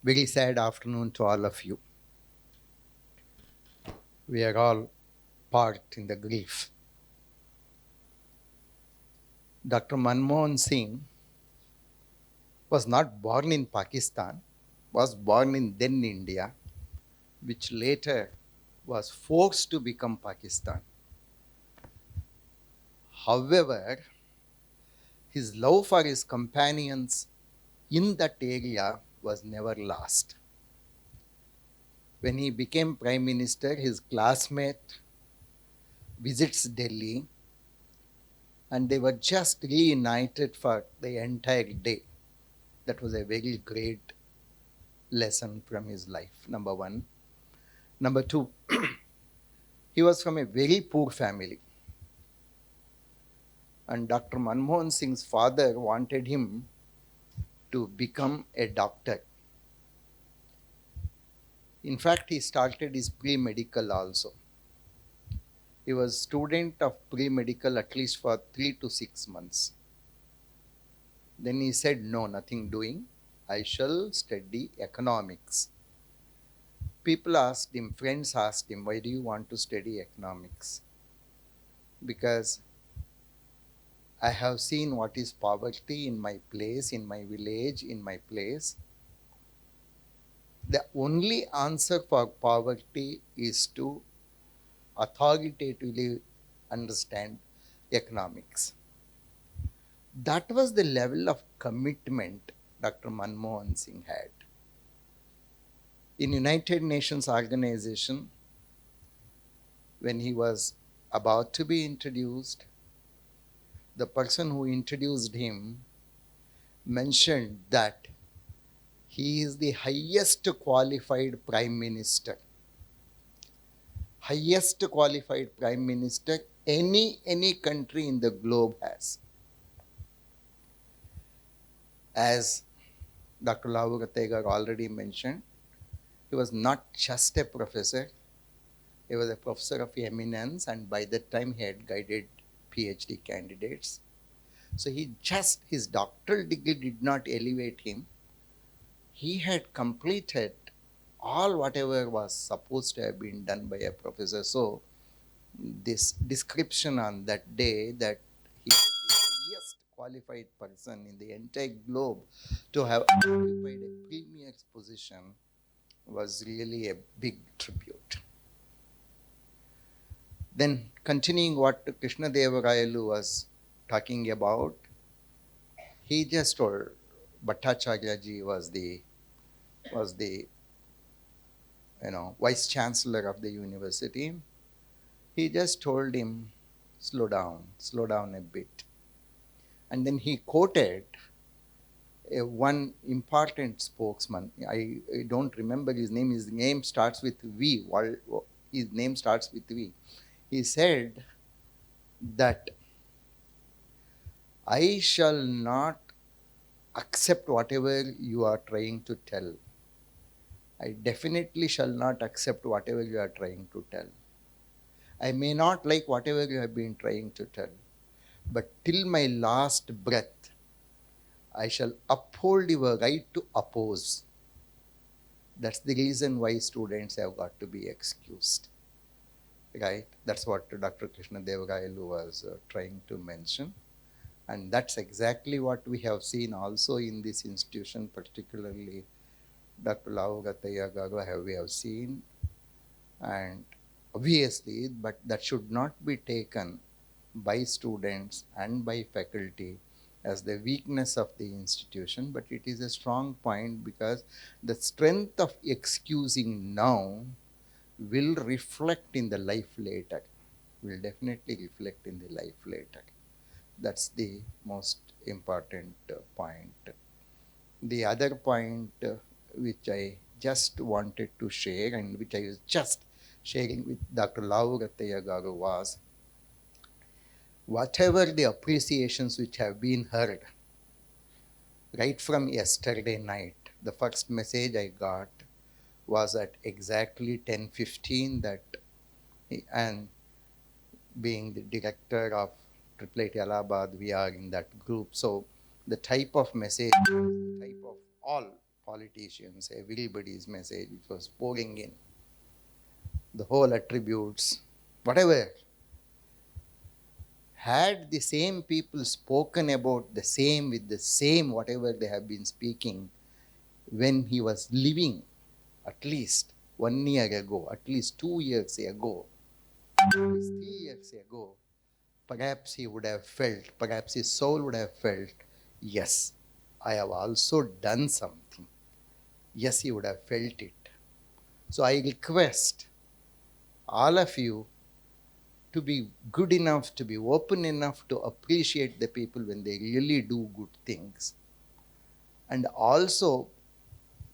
Very sad afternoon to all of you. We are all part in the grief. Dr. Manmohan Singh was not born in Pakistan, was born in then India, which later was forced to become Pakistan. However, his love for his companions in that area was never lost. When he became Prime Minister, his classmate visits Delhi and they were just reunited for the entire day. That was a very great lesson from his life, number one. Number two, he was from a very poor family. And Dr. Manmohan Singh's father wanted him to become a doctor. In fact, he started his pre-medical also. He was student of pre-medical at least for 3 to 6 months. Then he said, no, nothing doing. I shall study economics. People asked him, friends asked him, why do you want to study economics? Because I have seen what is poverty in my place, in my village, in my place. The only answer for poverty is to authoritatively understand economics. That was the level of commitment Dr. Manmohan Singh had. In United Nations organization, when he was about to be introduced, the person who introduced him mentioned that he is the highest qualified prime minister. Highest qualified prime minister any country in the globe has. As Dr. Lavugategar already mentioned, he was not just a professor, he was a professor of eminence, and by that time he had guided PhD candidates. So his doctoral degree did not elevate him. He had completed all whatever was supposed to have been done by a professor. So this description on that day that he was the highest qualified person in the entire globe to have occupied a premier position was really a big tribute. Then continuing what Krishna Devarayalu was talking about, he just told Bhattacharya ji was the vice chancellor of the university. He just told him, slow down a bit. And then he quoted one important spokesman. I don't remember his name. His name starts with V. His name starts with V. He said that I shall not accept whatever you are trying to tell. I definitely shall not accept whatever you are trying to tell. I may not like whatever you have been trying to tell, but till my last breath, I shall uphold your right to oppose. That's the reason why students have got to be excused. Right? That's what Dr. Krishna Devarayalu was trying to mention. And that's exactly what we have seen also in this institution, particularly Dr. Lavugataya Garu, we have seen. And obviously, but that should not be taken by students and by faculty as the weakness of the institution, but it is a strong point because the strength of excusing now will reflect in the life later, will definitely reflect in the life later. That's the most important point. The other point which I just wanted to share and which I was just sharing with Dr. Lavugataya Garu was whatever the appreciations which have been heard right from yesterday night, the first message I got was at exactly 10:15 that, and being the director of IIIT Allahabad, we are in that group. So the type of message, the type of all politicians, everybody's message which was pouring in, the whole attributes, whatever. Had the same people spoken about the same with the same whatever they have been speaking when he was living, at least 1 year ago, at least 2 years ago, at least 3 years ago, perhaps he would have felt, perhaps his soul would have felt, yes, I have also done something. Yes, he would have felt it. So I request all of you to be good enough, to be open enough to appreciate the people when they really do good things. And also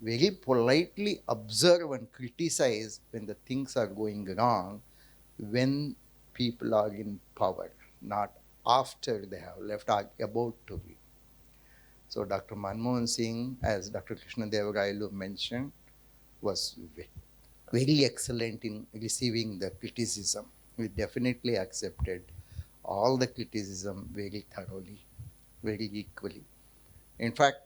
very politely observe and criticize when the things are going wrong, when people are in power, not after they have left or about to be. So Dr. Manmohan Singh, as Dr. Krishna Devarailu mentioned, was very excellent in receiving the criticism. We definitely accepted all the criticism very thoroughly, very equally. In fact,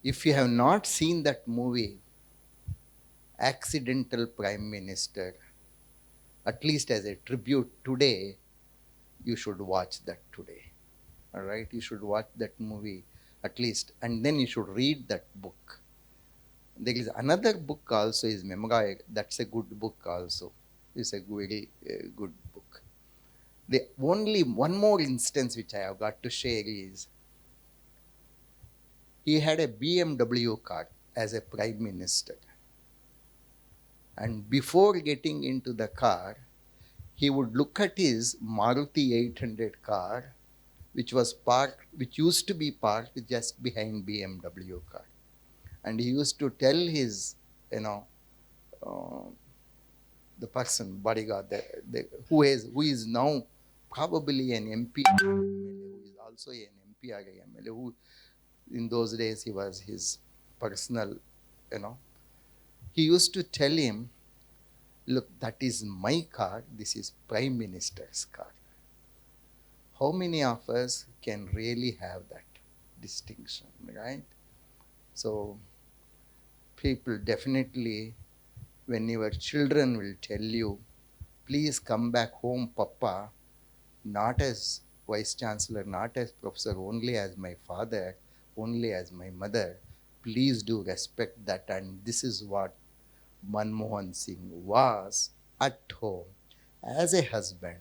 if you have not seen that movie, Accidental Prime Minister, at least as a tribute today, you should watch that today. All right, you should watch that movie at least, and then you should read that book. There is another book also, is Memoir. That's a good book also. It's a very good book. The only one more instance which I have got to share is, he had a BMW car as a prime minister. And before getting into the car, he would look at his Maruti 800 car, which was parked, which used to be parked just behind BMW car. And he used to tell his, uh, the person, bodyguard, who is now probably an MP or MLA, who is also an MP or MLA, who in those days he was his personal, he used to tell him, look, that is my car, this is Prime Minister's car. How many of us can really have that distinction, right? So people definitely, when your children will tell you, please come back home, Papa, not as Vice Chancellor, not as Professor, only as my father, only as my mother, please do respect that. And this is what Manmohan Singh was at home as a husband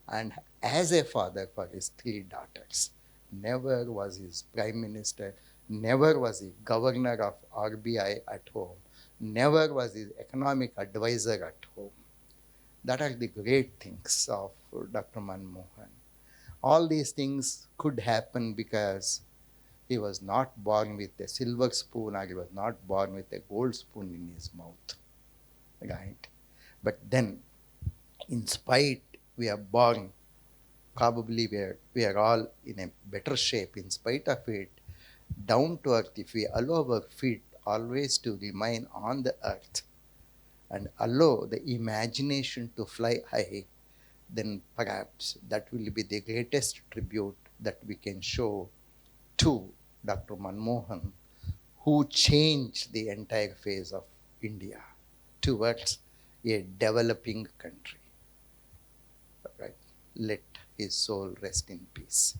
and as a father for his three daughters. Never was he prime minister, never was he governor of RBI at home, never was he economic advisor at home. That are the great things of Dr. Manmohan. All these things could happen because he was not born with a silver spoon, or he was not born with a gold spoon in his mouth. Right? But then, in spite, we are born, probably we are all in a better shape. In spite of it, down to earth, if we allow our feet always to remain on the earth and allow the imagination to fly high, then perhaps that will be the greatest tribute that we can show to Dr. Manmohan, who changed the entire face of India towards a developing country. Right? Let his soul rest in peace.